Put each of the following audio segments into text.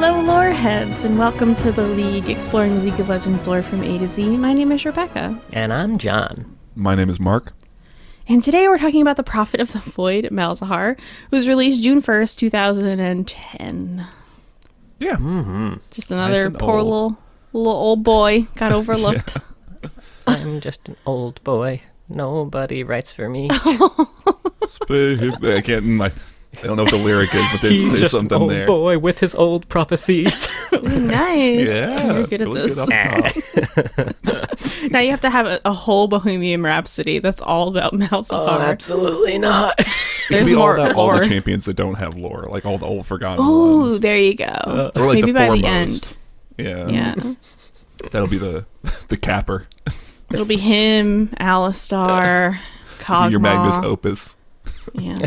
Hello, lore heads, and welcome to the League, exploring the League of Legends lore from A to Z. My name is Rebecca. And I'm John. My name is Mark. And today we're talking about the Prophet of the Void, Malzahar, who was released June 1st, 2010. Yeah. Mm-hmm. Just another poor little old boy got overlooked. Yeah. I'm just an old boy. Nobody writes for me. I can't. I don't know what the lyric is, but He's there's just something an old there. boy with his old prophecies. Nice. Yeah, You're good at really this. good off top. Now you have to have a whole Bohemian Rhapsody that's all about Malzahar. Absolutely not. It There's could be more all lore. the champions that don't have lore, like all the old forgotten Oh, ones. there you go. Or like Maybe the by foremost. the end. Yeah. Yeah. That'll be the capper. It'll be him, Alistar, Kog'Maw. Your Magnus Opus. Yeah.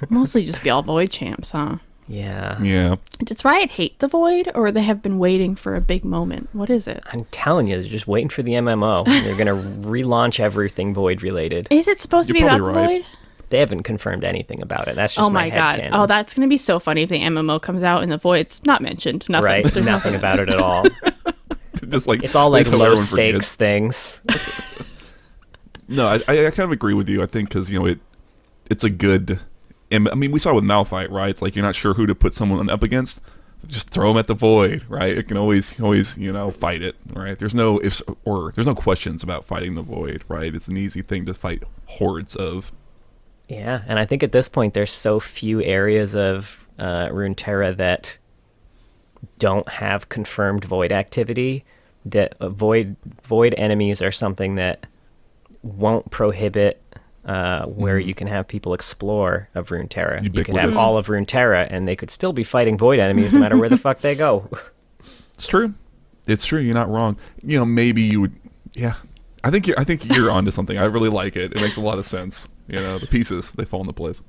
Mostly just be all Void champs, huh? Yeah. Yeah. Does Riot hate the Void, or they have been waiting for a big moment? What is it? I'm telling you, they're just waiting for the MMO. They're going to relaunch everything Void related. Is it supposed to be You're about the probably right. Void? They haven't confirmed anything about it. That's just Oh my god. headcanon. Oh, that's going to be so funny if the MMO comes out and the Void's not mentioned. Nothing. Right? There's Nothing about it at all. Just like It's all like that's how low everyone stakes forgets. things. No, I kind of agree with you. I think because it's a good. I mean, we saw with Malphite, right? It's like you're not sure who to put someone up against. Just throw them at the Void, right? It can always fight it, right? There's no ifs or there's no questions about fighting the Void, right? It's an easy thing to fight hordes of. Yeah, and I think at this point there's so few areas of Runeterra that don't have confirmed Void activity that Void enemies are something that won't prohibit where you can have people explore of Runeterra. You could have all of Runeterra and they could still be fighting Void enemies no matter where the fuck they go. It's true. It's true. You're not wrong. Maybe you would. Yeah, I think you're onto something. I really like it. It makes a lot of sense. The pieces they fall into place.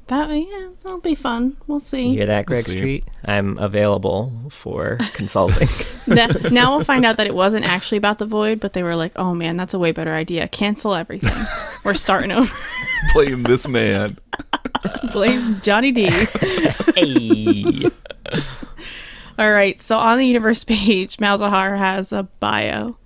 That'll be fun. We'll see. You hear that, Greg We'll see. Street? I'm available for consulting. Now we'll find out that it wasn't actually about the Void, but they were like, oh man, that's a way better idea. Cancel everything. We're starting over. Blame this man. Blame Johnny D. Hey. All right, so on the universe page, Malzahar has a bio.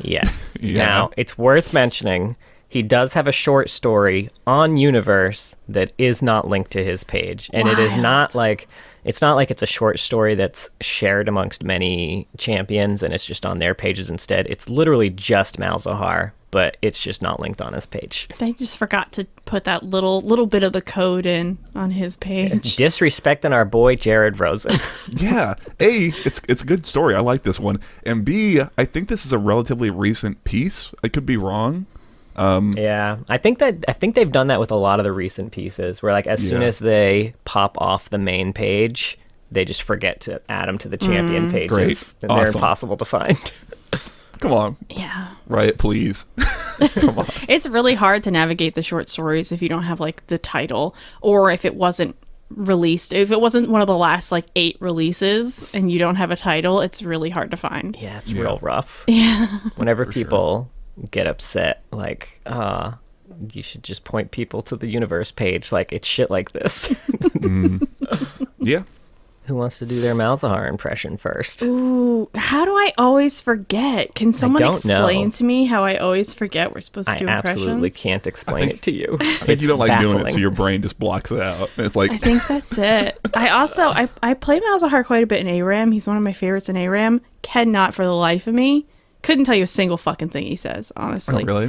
Yes. Yeah. Now, it's worth mentioning he does have a short story on Universe that is not linked to his page. And it is Wild. not like it's a short story that's shared amongst many champions and it's just on their pages instead. It's literally just Malzahar, but it's just not linked on his page. They just forgot to put that little bit of the code in on his page. Disrespecting our boy Jared Rosen. Yeah. A, it's a good story. I like this one. And B, I think this is a relatively recent piece. I could be wrong. Yeah, I think they've done that with a lot of the recent pieces, where like as soon as they pop off the main page, they just forget to add them to the champion pages, Great. and they're Awesome. impossible to find. Come on. Yeah. Riot, please. Come on. It's really hard to navigate the short stories if you don't have like the title, or if it wasn't released. If it wasn't one of the last like 8 releases and you don't have a title, it's really hard to find. Yeah, it's real rough. Yeah. Whenever people get upset, like, you should just point people to the Universe page. Like, it's shit like this. Yeah. Who wants to do their Malzahar impression first? Ooh, how do I always forget? Can someone don't explain know. to me how I always forget we're supposed to I do impressions? absolutely can't explain it to you. I think you don't like doing it, so your brain just blocks it out. And it's like, I think that's it. I play Malzahar quite a bit in ARAM. He's one of my favorites in ARAM. Cannot for the life of me. Couldn't tell you a single fucking thing he says, honestly. oh, really?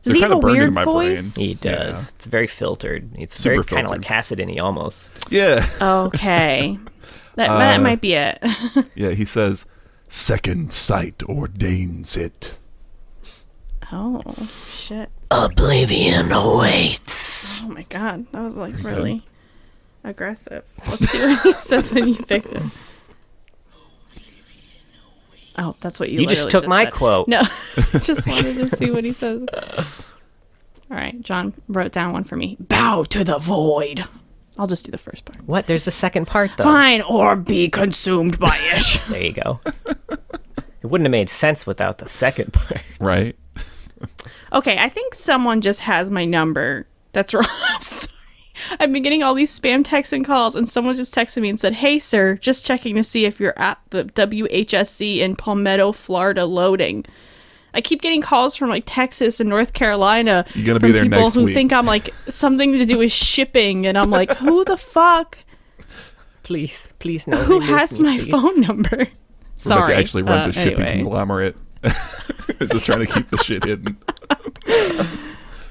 Does They're he have a kinda burned weird into my voice? He does. Yeah. It's very filtered. It's Super very kind of filtered. like Cassidini almost. Yeah. Okay. That might be it. Yeah, he says, second sight ordains it. Oh, shit. Oblivion awaits. Oh my god. That was like really aggressive. Let's see what he says when you pick it. Oh, that's what you You just literally took my said. quote. No, just wanted to see what he says. All right, John wrote down one for me. Bow to the void. I'll just do the first part. What? There's a second part, though. Fine, or be consumed by it. There you go. It wouldn't have made sense without the second part. Right? Okay, I think someone just has my number. That's wrong. I'm sorry. I've been getting all these spam texts and calls, and someone just texted me and said, "Hey, sir, just checking to see if you're at the WHSC in Palmetto, Florida, loading." I keep getting calls from like Texas and North Carolina You're gonna from be there people next who week. think I'm like something to do with shipping, and I'm like, who the fuck? Please no. Who remove has me, my please. phone number? Sorry. Rebecca actually runs a shipping anyway. conglomerate. It's just trying to keep the shit hidden.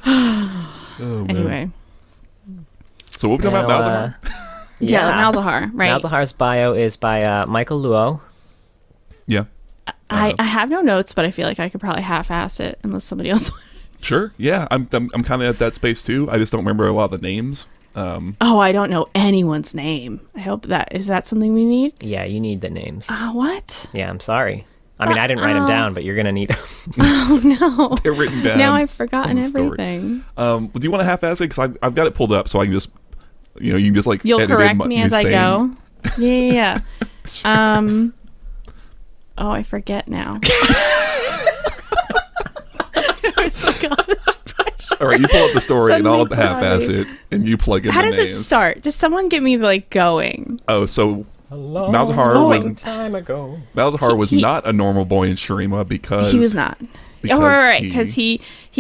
Oh, man. Anyway, So what we talking about, Malzahar? yeah, Malzahar, right? Malzahar's bio is by Michael Luo. Yeah. I have no notes, but I feel like I could probably half-ass it unless somebody else. Sure. Yeah. I'm kind of at that space too. I just don't remember a lot of the names. Oh, I don't know anyone's name. I hope is that something we need? Yeah, you need the names. What? Yeah, I'm sorry. I mean, I didn't write them down, but you're going to need them. Oh no! They're written down. Now I've forgotten on the story. everything. Do you want to half-ass it? Because I've got it pulled up, so I can just, you can just like You'll edit in correct what me you're as I saying. go. Yeah. Oh, I forget now. I was like, oh, this pressure. All right, you pull up the story and I'll Suddenly half-ass it, and you plug in How the does it names. start? Just someone get me like going. Oh, so Malzahar Malzahar time ago. Malzahar was He- not a normal boy in Shurima because He was not. because Oh, right, because he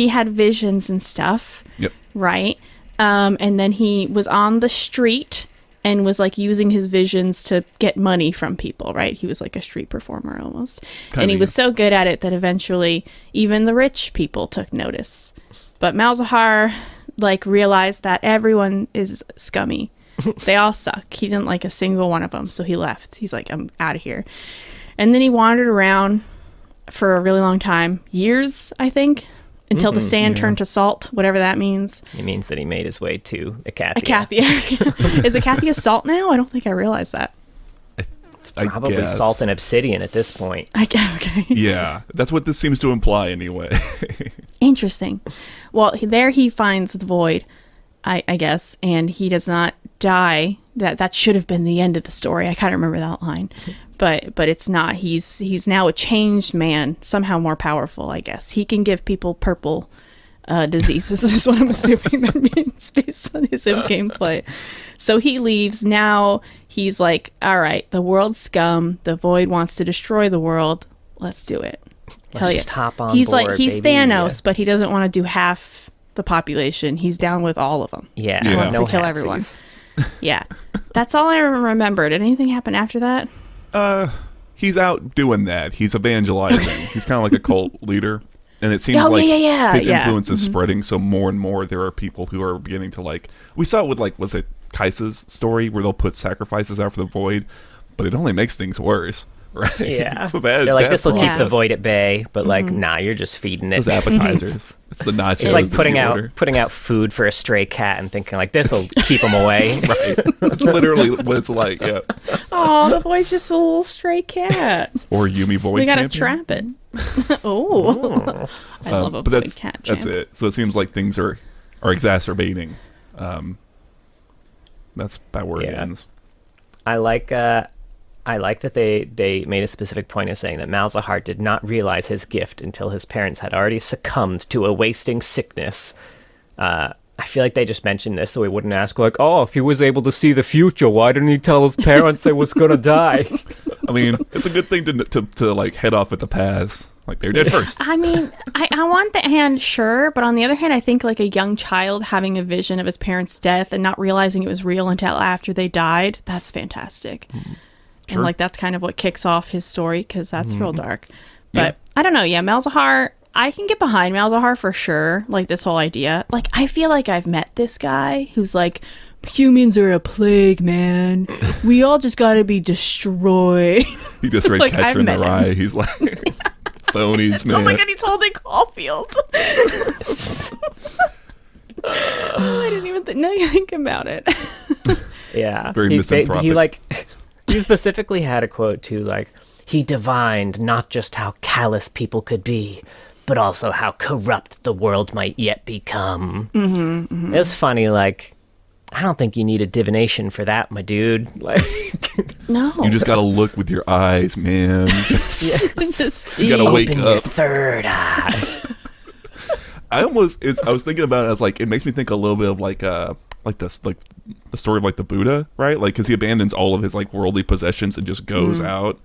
had visions and stuff, Yep. right? And then he was on the street and was like using his visions to get money from people, right? He was like a street performer almost. And he Kinda, was so good at it that eventually even the rich people took notice. But Malzahar like realized that everyone is scummy. They all suck. He didn't like a single one of them, so he left. He's like, I'm out of here. And then he wandered around for a really long time, years, I think, until the sand turned to salt, whatever that means. It means that he made his way to Acathia. Acathia. Is Acathia salt now? I don't think I realized that. I Probably guess. salt and obsidian at this point. Okay. Yeah, that's what this seems to imply anyway. Interesting. Well, there he finds the void, I guess, and he does not die. That should have been the end of the story. I kind of remember that line, but it's not. He's now a changed man, somehow more powerful. I guess he can give people purple diseases. Is what I'm assuming that means based on his gameplay. So he leaves. Now he's like, all right, the world's scum. The void wants to destroy the world. Let's do it. Let's just hop on He's board, like he's baby. Thanos, but he doesn't want to do half the population. He's down with all of them. Yeah, Yeah. He wants no to kill halfsies. everyone. Yeah, that's all I remember. Did anything happen after that? He's out doing that. He's evangelizing. He's kind of like a cult leader. And it seems Oh, like yeah. his Yeah. influence is spreading, so more and more there are people who are beginning to like... We saw it with, like, was it Kaisa's story, where they'll put sacrifices out for the void, but it only makes things worse, right? Yeah. It's a bad, They're like, bad this will keep Yeah. the void at bay, but like, Mm-hmm. nah, you're just feeding it. It's appetizers. It's the nachos. It's like that putting you out order. putting out food for a stray cat and thinking like, this will keep him away. Right. That's literally what it's like, yeah. Oh, the boy's just a little stray cat. Or Yumi Void We gotta Champion. trap it. Oh, I love a but void that's cat. that's champ. it. So it seems like things are exacerbating. That's about where it Yeah. ends. I like that they made a specific point of saying that Malzahar did not realize his gift until his parents had already succumbed to a wasting sickness. I feel like they just mentioned this so we wouldn't ask like, oh, if he was able to see the future, why didn't he tell his parents they was gonna die? I mean, it's a good thing to like head off at the pass. Like they're dead first. I mean, I want the hand, sure, but on the other hand, I think like a young child having a vision of his parents' death and not realizing it was real until after they died, that's fantastic. Sure. And like that's kind of what kicks off his story because that's real dark. But I don't know. Yeah, Malzahar, I can get behind Malzahar for sure. Like this whole idea. Like I feel like I've met this guy who's like, humans are a plague, man. We all just gotta be destroyed. He just read Like, Catcher I've in the met him. Rye. He's like phonies, man. Oh my god, he's holding Caulfield. I didn't even think about it. Yeah. Very he misanthropic. like he specifically had a quote too, like, he divined not just how callous people could be, but also how corrupt the world might yet become. It was funny, like, I don't think you need a divination for that, my dude. Like, No. You just gotta look with your eyes, man. to see. You gotta wake open your up. third eye. I was thinking about it as like, it makes me think a little bit of like like this, like the story of like the Buddha, right? Like, because he abandons all of his like worldly possessions and just goes out.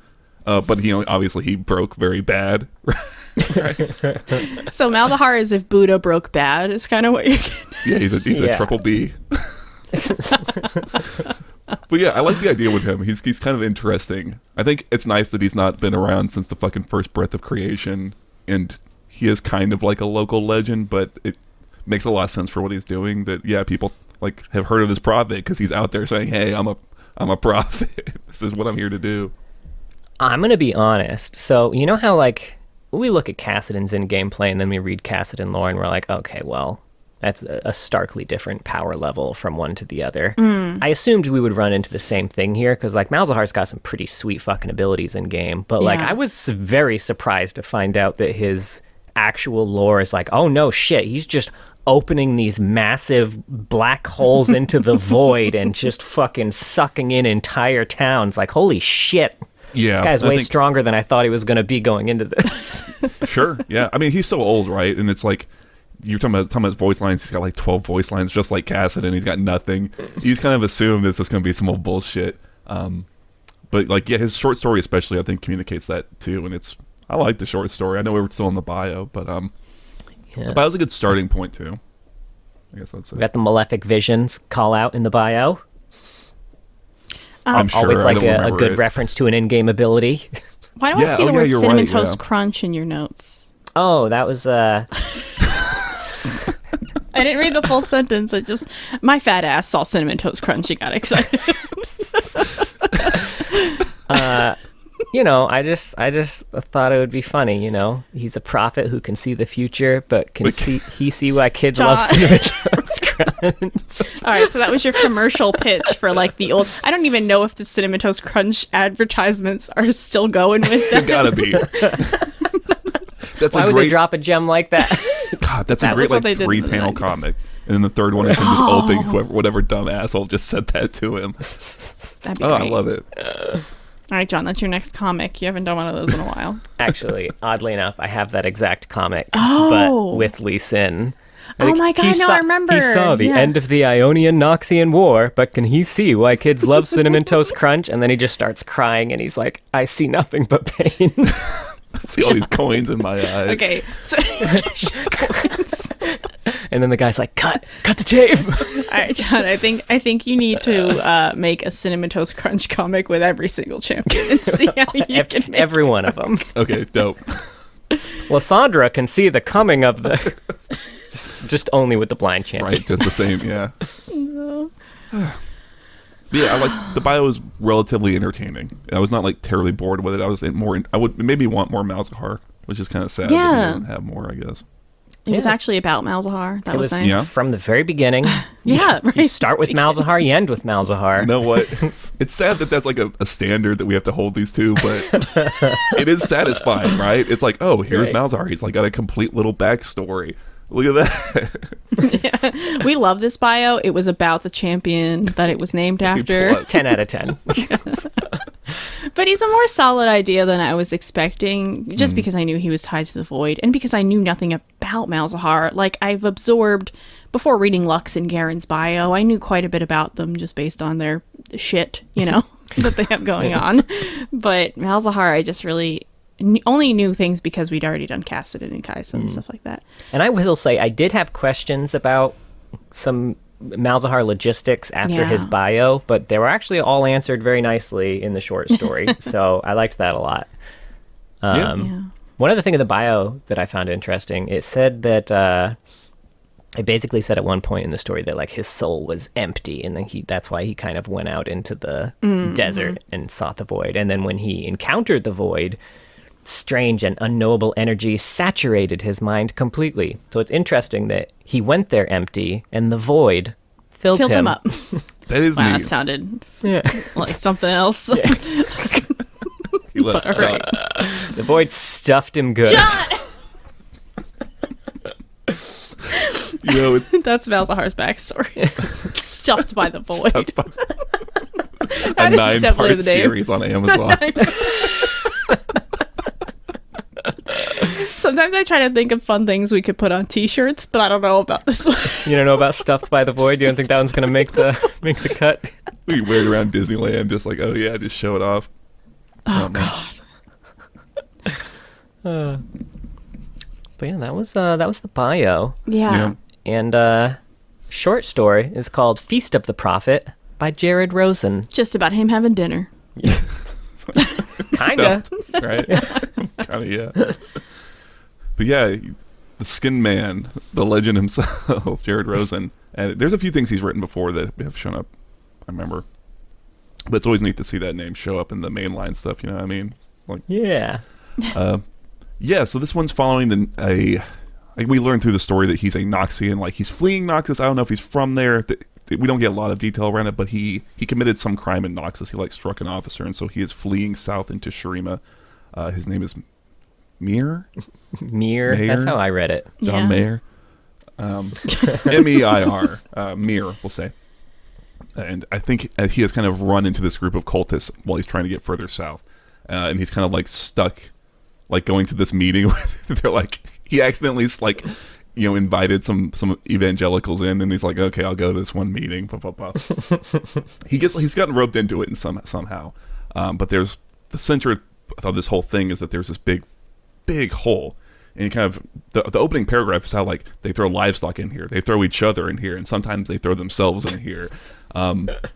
But obviously he broke very bad. Right? So Malzahar is if Buddha broke bad, is kind of what you're getting. Yeah, he's a triple B. But yeah, I like the idea with him. He's kind of interesting. I think it's nice that he's not been around since the fucking first breath of creation, and he is kind of like a local legend, but it makes a lot of sense for what he's doing. That people like have heard of this prophet because he's out there saying, "Hey, I'm a prophet. This is what I'm here to do." I'm gonna be honest. So you know how like we look at Kassadin's in gameplay and then we read Kassadin lore and we're like, okay, well, that's a starkly different power level from one to the other. I assumed we would run into the same thing here because like Malzahar's got some pretty sweet fucking abilities in game, but like I was very surprised to find out that his actual lore is like, oh no shit, he's just opening these massive black holes into the void and just fucking sucking in entire towns. Like, holy shit. Yeah, this guy's way stronger than I thought he was going to be going into this. Sure, yeah. I mean, he's so old, right? And it's like, you're talking about his voice lines. He's got like 12 voice lines, just like Kassadin. He's got nothing. You just kind of assume this is going to be some old bullshit. But like, yeah, his short story especially, I think, communicates that too. And I like the short story. I know we were still in the bio, but the bio's a good starting point too. I guess that's it. We got the Malefic Visions call out in the bio. I'm sure. Always like a good reference to an in-game ability. Why do I see the word Cinnamon Toast Crunch in your notes? Oh, that was... I didn't read the full sentence. My fat ass saw Cinnamon Toast Crunch and got excited. I just thought it would be funny, He's a prophet who can see the future, but see why kids love Cinnamon Toast Crunch. All right, so that was your commercial pitch for like the old... I don't even know if the Cinnamon Toast Crunch advertisements are still going with them. They gotta be. Why would they drop a gem like that? God, that's a great like 3-panel comic. And then the third one is him just ulting whatever dumb asshole just said that to him. That'd be great. I love it. All right, John, that's your next comic. You haven't done one of those in a while. Actually, oddly enough, I have that exact comic, but with Lee Sin. Oh my god, I remember. He saw the end of the Ionian-Noxian War, but can he see why kids love Cinnamon Toast Crunch? And then he just starts crying, and he's like, I see nothing but pain. I see all these coins in my eyes. Okay, so it's just coins. And then the guy's like, cut the tape. All right, John, I think you need to make a Cinnamon Toast Crunch comic with every single champion and see how you can make every one of them. Okay, dope. Lysandra can see the coming of the... just only with the blind champion. Right, just the same, yeah. No. Yeah, I like the bio is relatively entertaining. I was not like terribly bored with it. I would maybe want more Malzahar, which is kind of sad. Yeah, that he didn't have more, I guess. It was actually about Malzahar. That was nice. Yeah. From the very beginning. Yeah, right. You start with Malzahar, you end with Malzahar. You know what? It's sad that that's like a standard that we have to hold these to, but it is satisfying, right? It's like, oh, here's Malzahar. He's like got a complete little backstory. Look at that. Yeah. We love this bio. It was about the champion that it was named after. 10 out of 10. Yes. But he's a more solid idea than I was expecting, just because I knew he was tied to the Void, and because I knew nothing about Malzahar. Like, I've absorbed, before reading Lux and Garen's bio, I knew quite a bit about them just based on their shit, that they have going on. But Malzahar, I just really... only knew things because we'd already done Kassadin and Kaisa and stuff like that. And I will say, I did have questions about some Malzahar logistics after his bio, but they were actually all answered very nicely in the short story. So I liked that a lot. One other thing in the bio that I found interesting, it said that it basically said at one point in the story that like his soul was empty, and then that's why he kind of went out into the desert and sought the Void. And then when he encountered the Void, strange and unknowable energy saturated his mind completely. So it's interesting that he went there empty and the Void filled him up. That is neat. That sounded like something else. He left the Void stuffed him good. That's Malzahar's backstory. Stuffed by the Void. A 9-part series on Amazon. So Sometimes I try to think of fun things we could put on T-shirts, but I don't know about this one. You don't know about Stuffed by the Void? You don't think that one's gonna make the cut? We can wear it around Disneyland, just like, oh yeah, just show it off. Oh God. But yeah, that was the bio. Yeah. And short story is called Feast of the Prophet by Jared Rosen. Just about him having dinner. Kinda. Right? Kinda, yeah. But yeah, the Skin Man, the legend himself, Jared Rosen. And there's a few things he's written before that have shown up, I remember. But it's always neat to see that name show up in the mainline stuff, you know what I mean? Like, Yeah. yeah, so this one's following we learned through the story that he's a Noxian, like he's fleeing Noxus. I don't know if he's from there. We don't get a lot of detail around it, but he committed some crime in Noxus. He like struck an officer, and so he is fleeing south into Shurima. His name is Mir. Mir. That's how I read it. John Mayer. Meir. Mir, we'll say. And I think he has kind of run into this group of cultists while he's trying to get further south, and he's kind of like stuck, like going to this meeting where they're like, he accidentally like, invited some evangelicals in, and he's like, okay, I'll go to this one meeting. Blah, blah, blah. He's gotten roped into it somehow. But there's the center of this whole thing is that there's this big hole, and kind of the opening paragraph is how like they throw livestock in here, they throw each other in here, and sometimes they throw themselves in here.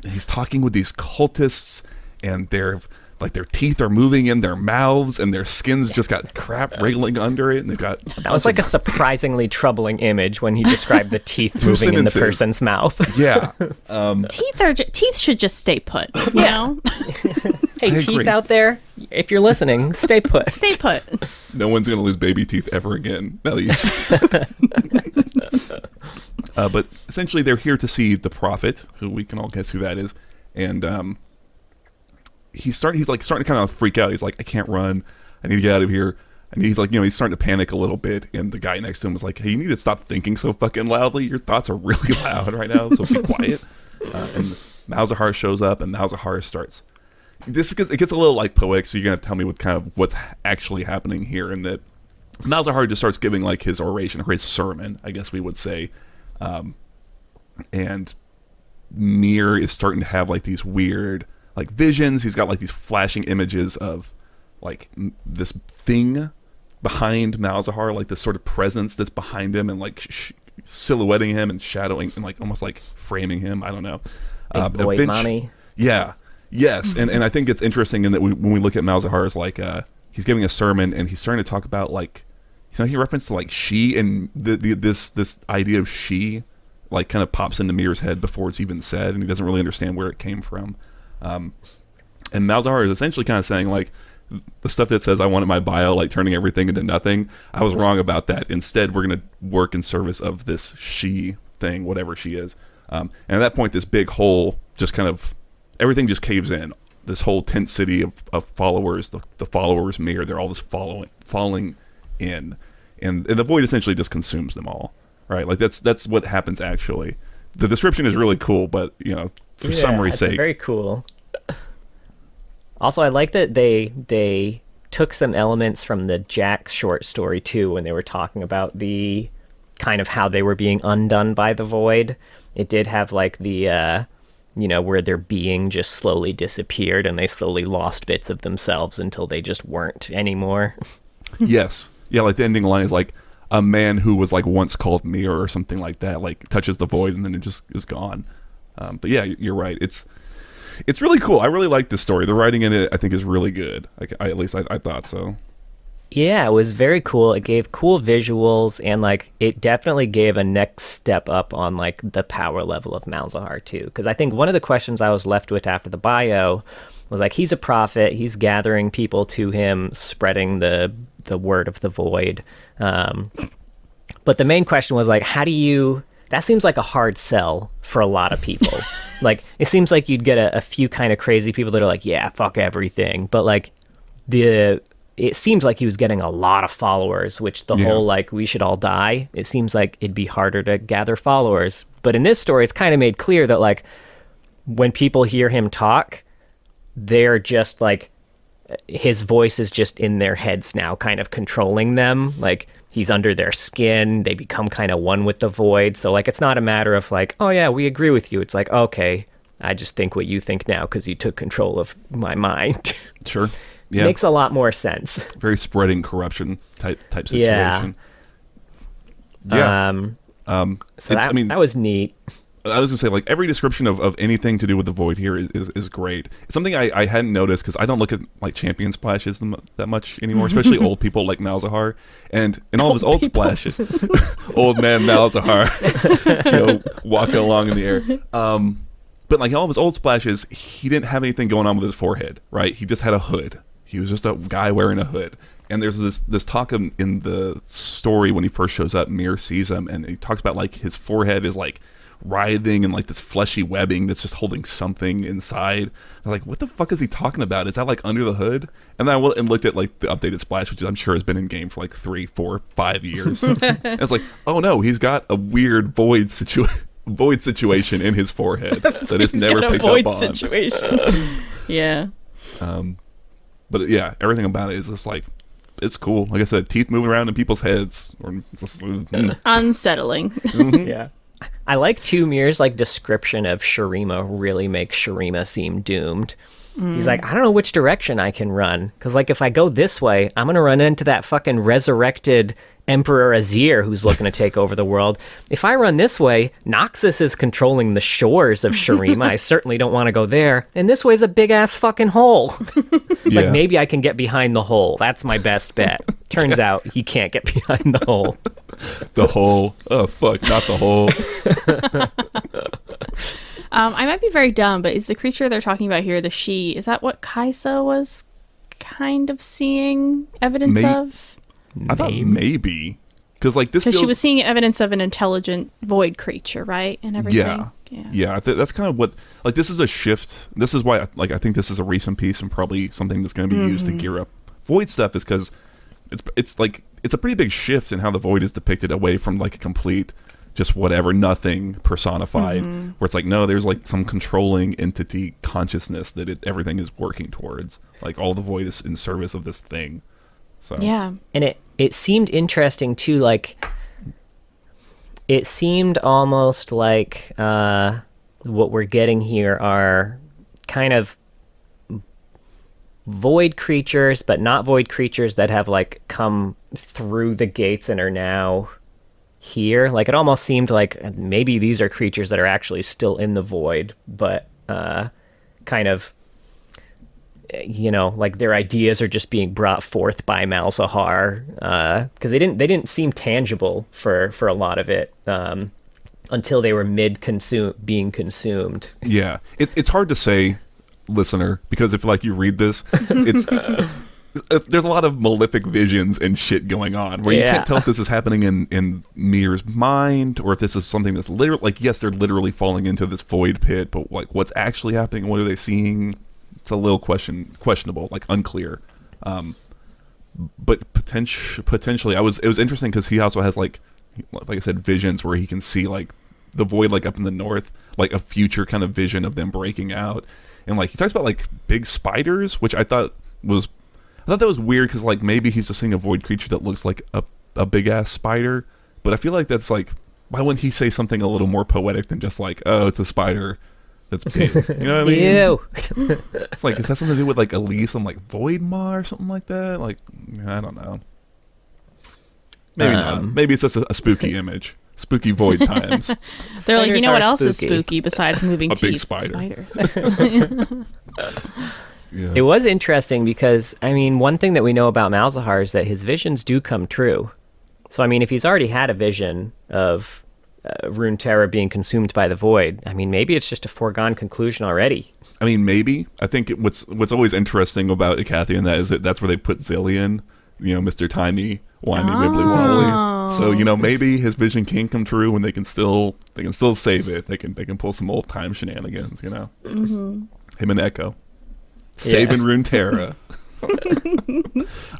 He's talking with these cultists, and they're like their teeth are moving in their mouths, and their skins just got crap wriggling under it, and they've got... That was like a surprisingly troubling image when he described the teeth moving in the person's mouth. Yeah. Teeth should just stay put, you know? Hey, teeth out there, if you're listening, stay put. Stay put. No one's going to lose baby teeth ever again. Now that but essentially, they're here to see the prophet, who we can all guess who that is, and he's starting to kind of freak out. He's like, I can't run. I need to get out of here. And he's like, he's starting to panic a little bit. And the guy next to him was like, hey, you need to stop thinking so fucking loudly. Your thoughts are really loud right now, so be quiet. And Malzahar shows up, and Malzahar starts. It gets a little like poetic, so you're going to tell me what's actually happening here. And that Malzahar just starts giving like his oration, or his sermon, I guess we would say. And Mir is starting to have like these weird like visions. He's got like these flashing images of like this thing behind Malzahar, like this sort of presence that's behind him and like silhouetting him and shadowing and like almost like framing him. I don't know. Big void mommy. Yeah. Yes. And I think it's interesting in that when we look at Malzahar as like he's giving a sermon, and he's starting to talk about like, he referenced to like she, and this idea of she like kind of pops into Mir's head before it's even said, and he doesn't really understand where it came from. And Malzahar is essentially kind of saying like, the stuff that says I wanted my bio like turning everything into nothing, I was wrong about that. Instead, we're going to work in service of this she thing, whatever she is. And at that point, this big hole just kind of, everything just caves in. This whole tent city of followers, the followers Mir, they're all just falling in, and the void essentially just consumes them all. Right? Like that's what happens actually. The description is really cool, but for summary's sake, very cool. Also, I like that they took some elements from the Jack's short story too, when they were talking about the kind of how they were being undone by the void. It did have like the where their being just slowly disappeared, and they slowly lost bits of themselves until they just weren't anymore. Yes. Yeah, like the ending line is like, a man who was like once called Mir or something like that, like touches the void and then it just is gone. But yeah, you're right. It's really cool. I really like this story. The writing in it, I think, is really good. Like at least I thought so. Yeah, it was very cool. It gave cool visuals, and like it definitely gave a next step up on like the power level of Malzahar too. Because I think one of the questions I was left with after the bio was like, he's a prophet. He's gathering people to him, spreading the word of the void. But the main question was like, that seems like a hard sell for a lot of people. Like, it seems like you'd get a few kind of crazy people that are like, yeah, fuck everything. But like it seems like he was getting a lot of followers, which whole like, we should all die. It seems like it'd be harder to gather followers. But in this story, it's kind of made clear that like when people hear him talk, they're just like, his voice is just in their heads now, kind of controlling them. Like, he's under their skin. They become kind of one with the void. So, like, it's not a matter of like, oh yeah, we agree with you. It's like, okay, I just think what you think now because you took control of my mind. Sure. Yeah. Makes a lot more sense. Very spreading corruption type situation. Yeah. So that was neat. I was gonna say, like, every description of anything to do with the void here is great. It's something I hadn't noticed because I don't look at like champion splashes that much anymore, especially old people like Malzahar, and in all of his old splashes, old man Malzahar, walking along in the air. But like all of his old splashes, he didn't have anything going on with his forehead, right? He just had a hood. He was just a guy wearing a hood. And there's this talk in the story when he first shows up, Mir sees him, and he talks about like his forehead is like writhing and like this fleshy webbing that's just holding something inside. I was like, what the fuck is he talking about? Is that like under the hood? And then I went and looked at like the updated splash, which I'm sure has been in game for like 3, 4, 5 years. And it's like, oh no, he's got a weird void situation in his forehead that is never picked up on. Situation. Yeah. But yeah, everything about it is just like, it's cool. Like I said, teeth moving around in people's heads, or just, unsettling. Yeah. I like too Mir's like description of Shurima really makes Shurima seem doomed. He's like, I don't know which direction I can run, because like if I go this way, I'm gonna run into that fucking resurrected Emperor Azir who's looking to take over the world. If I run this way, Noxus is controlling the shores of Shurima. I certainly don't want to go there. And this way's a big ass fucking hole. Like maybe I can get behind the hole. That's my best bet. Turns out he can't get behind the hole. The hole. Oh fuck, not the hole. I might be very dumb, but is the creature they're talking about here the she? Is that what Kaisa was kind of seeing evidence of? I thought maybe because like this. Because she was seeing evidence of an intelligent void creature, right, and everything. Yeah. That's kind of what. Like, this is a shift. This is why, I think this is a recent piece and probably something that's going to be used to gear up void stuff. Is because it's like it's a pretty big shift in how the void is depicted away from like a complete just whatever nothing personified, where it's like no, there's like some controlling entity consciousness that everything is working towards. Like all the void is in service of this thing. So. Yeah. And it seemed interesting too, like it seemed almost like what we're getting here are kind of void creatures, but not void creatures that have like come through the gates and are now here. Like it almost seemed like maybe these are creatures that are actually still in the void, but kind of, like their ideas are just being brought forth by Malzahar, because they didn't seem tangible for a lot of it until they were being consumed. Yeah, it's hard to say, listener, because if like you read this, it's there's a lot of malefic visions and shit going on where you can't tell if this is happening in Mir's mind or if this is something that's literally like, yes, they're literally falling into this void pit, but like what's actually happening? What are they seeing? It's a little questionable, like unclear. But potentially, it was interesting because he also has like I said, visions where he can see like the void like up in the north, like a future kind of vision of them breaking out, and like he talks about like big spiders, which I thought that was weird because like maybe he's just seeing a void creature that looks like a big ass spider, but I feel like that's like, why wouldn't he say something a little more poetic than just like, oh, it's a spider. That's big. You know what I mean? Ew. It's like, is that something to do with like Elise and like Void Ma or something like that? Like, I don't know. Maybe not. Maybe it's just a spooky image. Spooky void times. They're like, you know what else is spooky besides moving a teeth? Big spider. Spiders. Yeah. It was interesting because, I mean, one thing that we know about Malzahar is that his visions do come true. So, I mean, if he's already had a vision of Runeterra being consumed by the void, I mean, maybe it's just a foregone conclusion already. I mean, maybe. I think what's always interesting about Ikathi and that is that that's where they put Zillion, Mr. Timey, Wimey, Wibbly Wobbly. So, maybe his vision can come true and they can still save it. They can pull some old time shenanigans, Him and Echo. Saving Runeterra.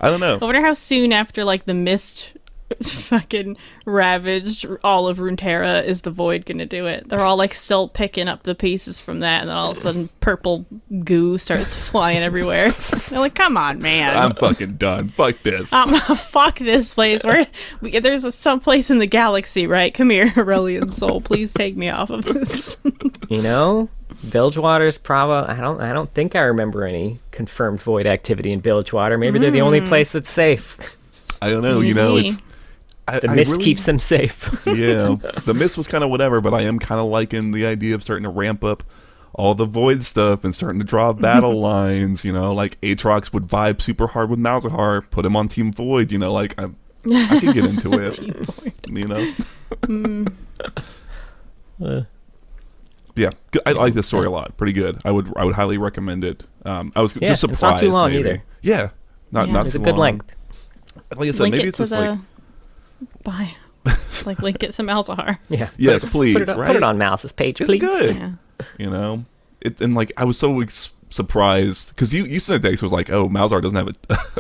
I don't know. I wonder how soon after like the mist fucking ravaged all of Runeterra, is the Void gonna do it? They're all like still picking up the pieces from that, and then all of a sudden purple goo starts flying everywhere. They're like, come on, man. I'm fucking done. Fuck this. Fuck this place. There's some place in the galaxy, right? Come here, Aurelian Soul. Please take me off of this. You know, Bilgewater's probably. I don't think I remember any confirmed Void activity in Bilgewater. Maybe they're the only place that's safe. I don't know. You know, it's the mist keeps them safe. Yeah, the mist was kind of whatever, but I am kind of liking the idea of starting to ramp up all the Void stuff and starting to draw battle lines. You know, like Aatrox would vibe super hard with Malzahar. Put him on Team Void. You know, like I could get into it. Team Void. You know. Yeah, I like this story a lot. Pretty good. I would highly recommend it. I was just surprised. It's not too long maybe. either. Yeah, not It's too a good long. length. Like I said, Link maybe it it's to just the like bio. Like link it to Malzahar. Yeah. yes, please. Put it on Mouse's page, It's please. good. Yeah. You know, and like I was so surprised because you said Dex was like, oh, Malzahar doesn't have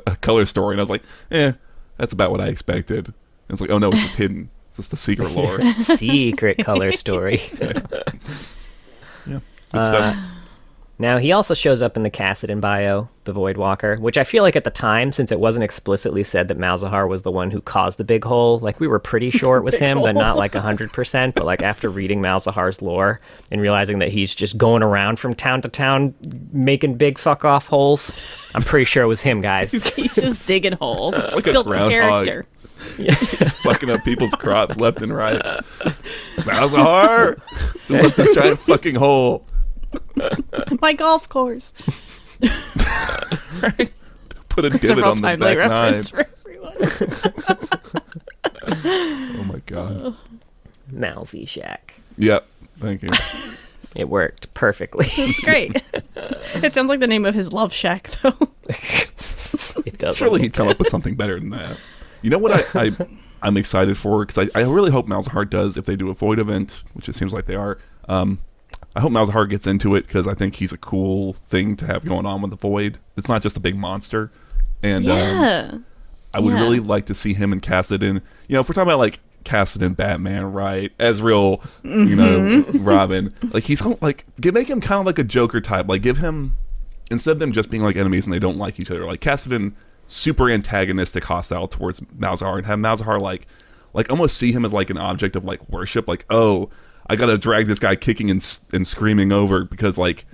a color story, and I was like, that's about what I expected. And it's like, oh no, it's just hidden. It's just a secret lore. Secret color story. Yeah, good stuff. Now, he also shows up in the Cassidon bio, the Void Walker, which I feel like at the time, since it wasn't explicitly said that Malzahar was the one who caused the big hole, like we were pretty sure it was him, but not like 100%. But like after reading Malzahar's lore and realizing that he's just going around from town to town making big fuck off holes, I'm pretty sure it was him, guys. He's just digging holes. Like a Built a groundhog. character. He's fucking up people's crops left and right. Malzahar, look this giant fucking hole. My golf course. Right? Put a It's a divot real on the timely back reference nine. for everyone. Oh my god. Malzy Shack. Yep. Thank you. It worked perfectly. It's great. It sounds like the name of his love shack, though. It does. Surely he'd come up with something better than that. You know what I'm excited for? Because I really hope Malzahar does, if they do a Void event, which it seems like they are. I hope Malzahar gets into it because I think he's a cool thing to have going on with the Void. It's not just a big monster. And Yeah. I would really like to see him and Cassidon. You know, if we're talking about like Cassidon, Batman, right? Ezreal, you know, Robin. Like he's like make him kind of like a Joker type. Like give him, instead of them just being like enemies and they don't like each other, like Cassidon super antagonistic, hostile towards Malzahar, and have Malzahar like almost see him as like an object of like worship. Like, oh, I gotta drag this guy kicking and screaming over because like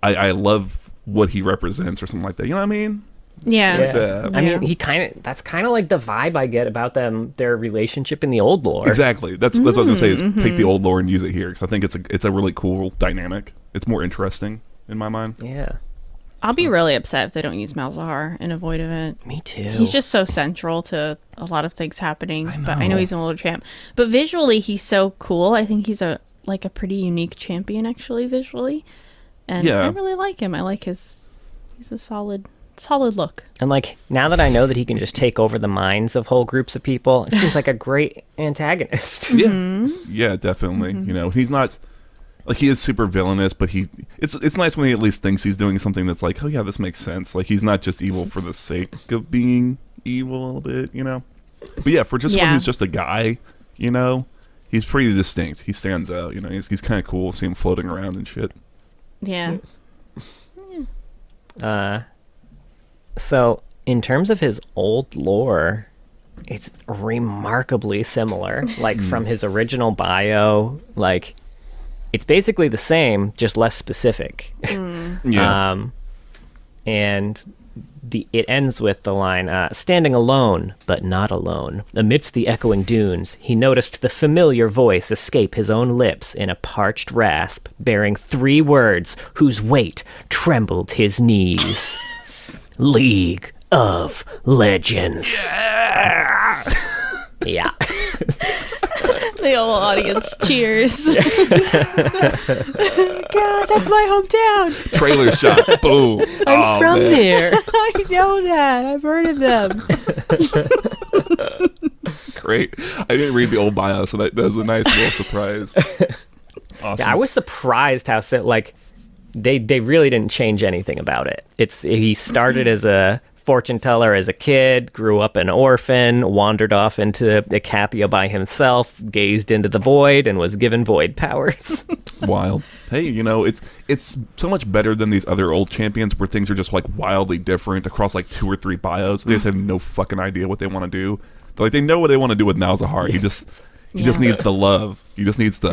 I love what he represents or something like that. You know what I mean? Yeah. Yeah. I mean, that's kind of like the vibe I get about their relationship in the old lore. Exactly. That's what I was gonna say. Is take the old lore and use it here because I think it's a really cool dynamic. It's more interesting in my mind. Yeah. I'll be really upset if they don't use Malzahar in a Void event. Me too. He's just so central to a lot of things happening. But I know he's an older champ. But visually, he's so cool. I think he's a pretty unique champion, actually, visually. And I really like him. I like he's a solid look. And like now that I know that he can just take over the minds of whole groups of people, it seems like a great antagonist. Yeah, definitely. You know, he's not like he is super villainous, but it's nice when he at least thinks he's doing something that's like, oh yeah, this makes sense. Like he's not just evil for the sake of being evil a little bit, you know. But yeah, for just someone who's just a guy, you know, he's pretty distinct. He stands out, you know. He's kind of cool. See him floating around and shit. Yeah. So in terms of his old lore, it's remarkably similar. Like from his original bio, like it's basically the same, just less specific. Yeah. And it ends with the line, standing alone, but not alone. Amidst the echoing dunes, he noticed the familiar voice escape his own lips in a parched rasp, bearing 3 words whose weight trembled his knees. League of Legends. Yeah. The whole audience cheers. God, that's my hometown. Trailer shot. Boom. I'm from there. I know that. I've heard of them. Great. I didn't read the old bio, so that was a nice little surprise. Awesome. Yeah, I was surprised how they really didn't change anything about it. He started as a fortune teller as a kid, grew up an orphan, wandered off into Icathia by himself, gazed into the void, and was given void powers. Wild. Hey, you know, it's so much better than these other old champions where things are just like wildly different across like 2 or 3 bios. They just have no fucking idea what they want to do. Like they know what they want to do with Malzahar. He just needs the love. He just needs the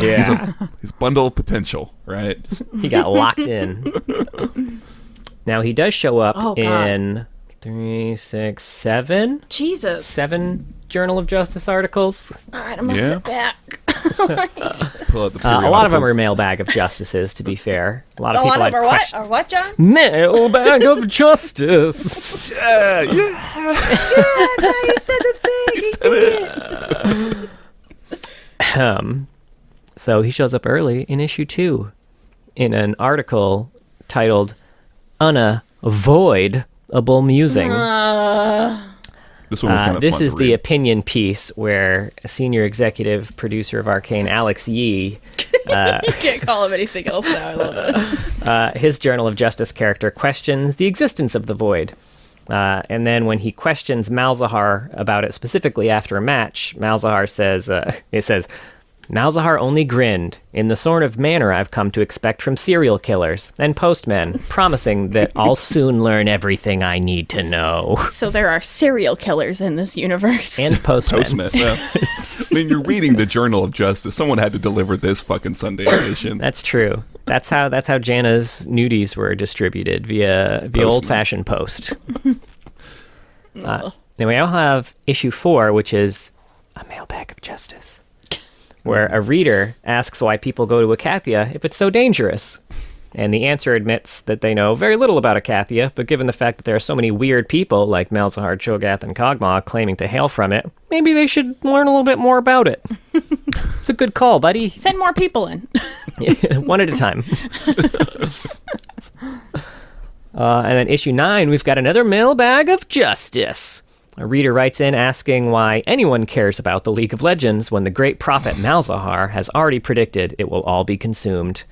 his bundle of potential, right? He got locked in. Now he does show up in 3, 6, 7. Jesus. 7 Journal of Justice articles. All right, I'm gonna sit back. Pull out the A lot of them periodicals. are mailbag of justices, to be fair. A lot of A people lot of had them are what? question- Are what, John? Mailbag of justice. Yeah. You said the thing. You did it. So he shows up early in issue 2 in an article titled Unavoidable Musing. This one was kind of This fun is to the read. opinion piece where a senior executive producer of Arcane, Alex Yee, You can't call him anything else now. I love it. his Journal of Justice character questions the existence of the void. And then when he questions Malzahar about it specifically after a match, Malzahar says, Malzahar only grinned in the sort of manner I've come to expect from serial killers and postmen, promising that I'll soon learn everything I need to know. So there are serial killers in this universe. And postmen. Postman. Yeah. I mean, you're reading the Journal of Justice. Someone had to deliver this fucking Sunday edition. That's true. That's how Jana's nudies were distributed via old-fashioned post. Then we all have issue 4, which is a mailbag of justice, where a reader asks why people go to Icathia if it's so dangerous. And the answer admits that they know very little about Icathia, but given the fact that there are so many weird people like Malzahar, Cho'Gath, and Kog'Maw claiming to hail from it, maybe they should learn a little bit more about it. It's a good call, buddy. Send more people in. One at a time. And then issue 9, we've got another mailbag of justice. A reader writes in asking why anyone cares about the League of Legends when the great prophet Malzahar has already predicted it will all be consumed.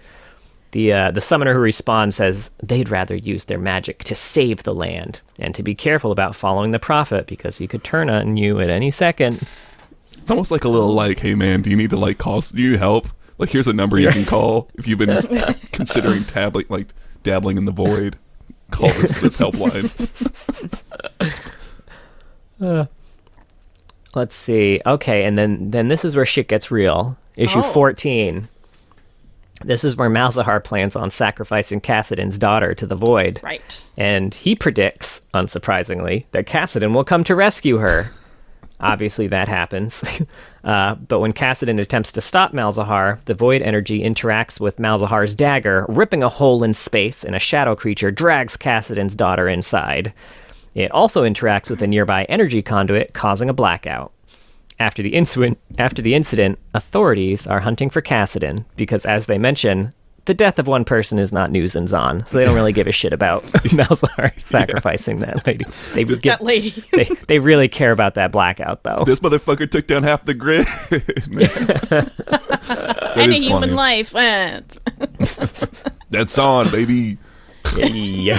The summoner who responds says they'd rather use their magic to save the land and to be careful about following the prophet because he could turn on you at any second. It's almost like a little like, hey man, do you need to like call? Do you need help? Like here's a number you can call if you've been considering dabbling in the void. Call this helpline. Let's see. Okay, and then this is where shit gets real. Issue 14. This is where Malzahar plans on sacrificing Kassadin's daughter to the void. Right. And he predicts, unsurprisingly, that Kassadin will come to rescue her. Obviously, that happens. But when Kassadin attempts to stop Malzahar, the void energy interacts with Malzahar's dagger, ripping a hole in space, and a shadow creature drags Kassadin's daughter inside. It also interacts with a nearby energy conduit, causing a blackout. After the incident, authorities are hunting for Kassadin because, as they mention, the death of one person is not news and Zon, so they don't really give a shit about Malzahar sacrificing that lady. That lady. They really care about that blackout, though. This motherfucker took down half the grid. Any human life. That's on, baby. Yeah.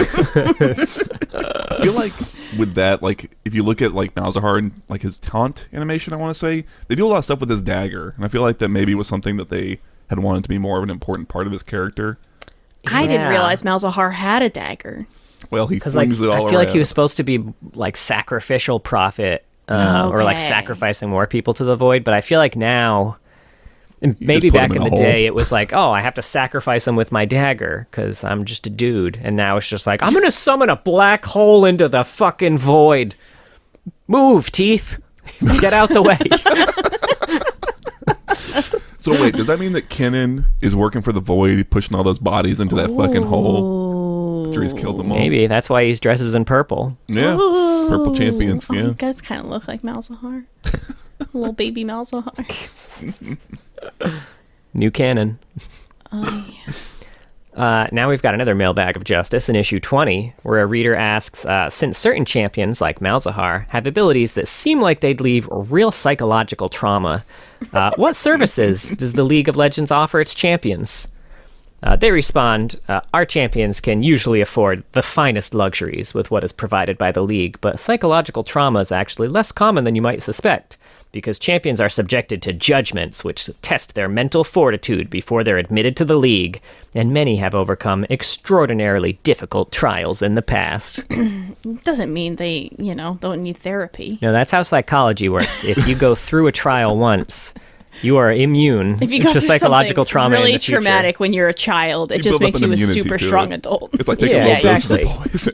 I feel like with that, like if you look at like Malzahar and like his taunt animation, I want to say they do a lot of stuff with his dagger, and I feel like that maybe was something that they had wanted to be more of an important part of his character. I didn't realize Malzahar had a dagger. Well, he Because flings it all I feel like he around. was supposed to be like sacrificial prophet, or like Okay. sacrificing more people to the void. But I feel like now, maybe put him back in in a the hole. day, it was like, oh, I have to sacrifice him with my dagger because I'm just a dude. And now it's just like, I'm gonna summon a black hole into the fucking void. Move, teeth. Get out the way. So wait, does that mean that Kennen is working for the Void, pushing all those bodies into that fucking hole after he's killed them all? Maybe that's why he dresses in purple. Yeah, purple champions. Oh, Yeah, you guys kind of look like Malzahar. Little baby Malzahar. New canon. Oh, yeah. Now we've got another mailbag of justice in issue 20, where a reader asks, since certain champions like Malzahar have abilities that seem like they'd leave real psychological trauma, what services does the League of Legends offer its champions? They respond, our champions can usually afford the finest luxuries with what is provided by the League, but psychological trauma is actually less common than you might suspect, because champions are subjected to judgments which test their mental fortitude before they're admitted to the League, and many have overcome extraordinarily difficult trials in the past. Doesn't mean they, don't need therapy. No, that's how psychology works. If you go through a trial once, you are immune if you go to through psychological trauma really in the future. traumatic when you're a child, it just makes you a super strong adult. It's like taking Yeah, a little dose exactly. of poison.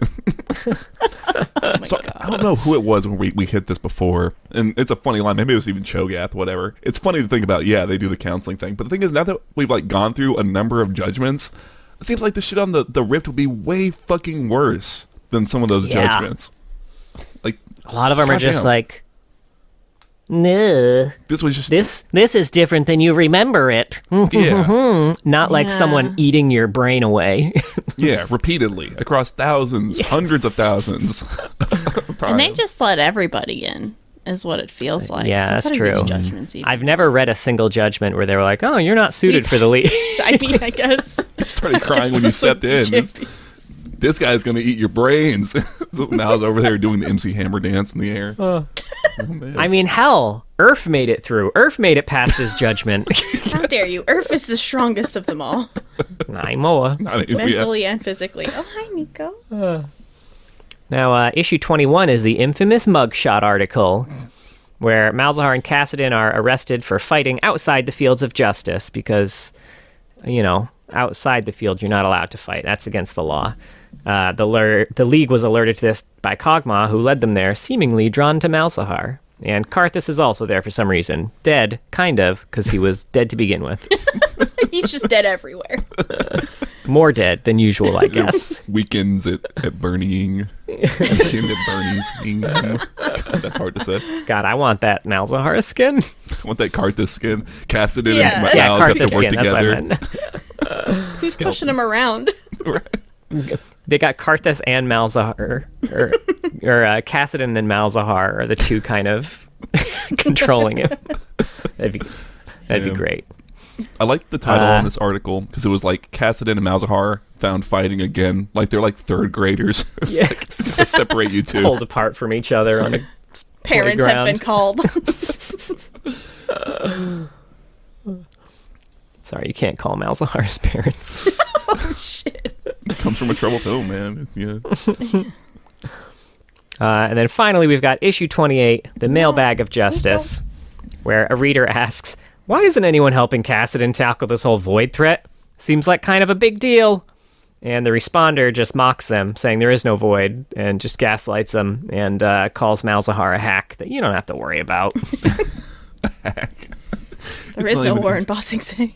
So I don't know who it was when we hit this before, and it's a funny line. Maybe it was even Cho'Gath, whatever. It's funny to think about. Yeah, they do the counseling thing, but the thing is, now that we've gone through a number of judgments, it seems like the shit on the Rift would be way fucking worse than some of those judgments. Like A lot of them are just goddamn. like, no, This was just this is different than you remember it. yeah, Not like someone eating your brain away. yeah, repeatedly across thousands, hundreds of thousands. And they just let everybody in, is what it feels like. Yeah, So that's what are true. these judgments even? I've never read a single judgment where they were like, oh, you're not suited for the League. I mean, I guess. You started crying when you stepped in. This guy's gonna eat your brains. So Mal's over there doing the MC Hammer dance in the air. Oh, man. I mean, hell, Urf made it through. Urf made it past his judgment. How dare you? Urf is the strongest of them all, Naimoa. mentally and physically. Oh, hi, Nico. Now, issue 21 is the infamous mugshot article, where Malzahar and Kassadin are arrested for fighting outside the fields of justice because, outside the field, you're not allowed to fight. That's against the law. The League was alerted to this by Kog'Maw, who led them there, seemingly drawn to Malzahar. And Karthus is also there for some reason. Dead, kind of, because he was dead to begin with. He's just dead everywhere. More dead than usual, I guess. Weekends at Bernieing. Weekend at Bernie's. God, that's hard to say. God, I want that Malzahar skin. I want that Karthus skin. Kassadin Yeah. and Mal's Yeah, have Karthus to work skin, that's what I together. meant. Who's pushing him around? They got Karthus and Malzahar, or Kassadin and Malzahar are the two kind of controlling him. That'd be great. I like the title on this article because it was like Kassadin and Malzahar found fighting again. Like they're like third graders. It's Yeah. like, to separate you two. Pulled apart from each other on a Parents have been called. Sorry, you can't call Malzahar's parents. Oh, shit. Comes from a troubled home, man. Yeah. And then finally, we've got issue 28, the Mailbag of Justice, where a reader asks, why isn't anyone helping Kassadin tackle this whole void threat? Seems like kind of a big deal. And the responder just mocks them, saying there is no void, and just gaslights them, and calls Malzahar a hack that you don't have to worry about. Hack. There is no war in Bossing City.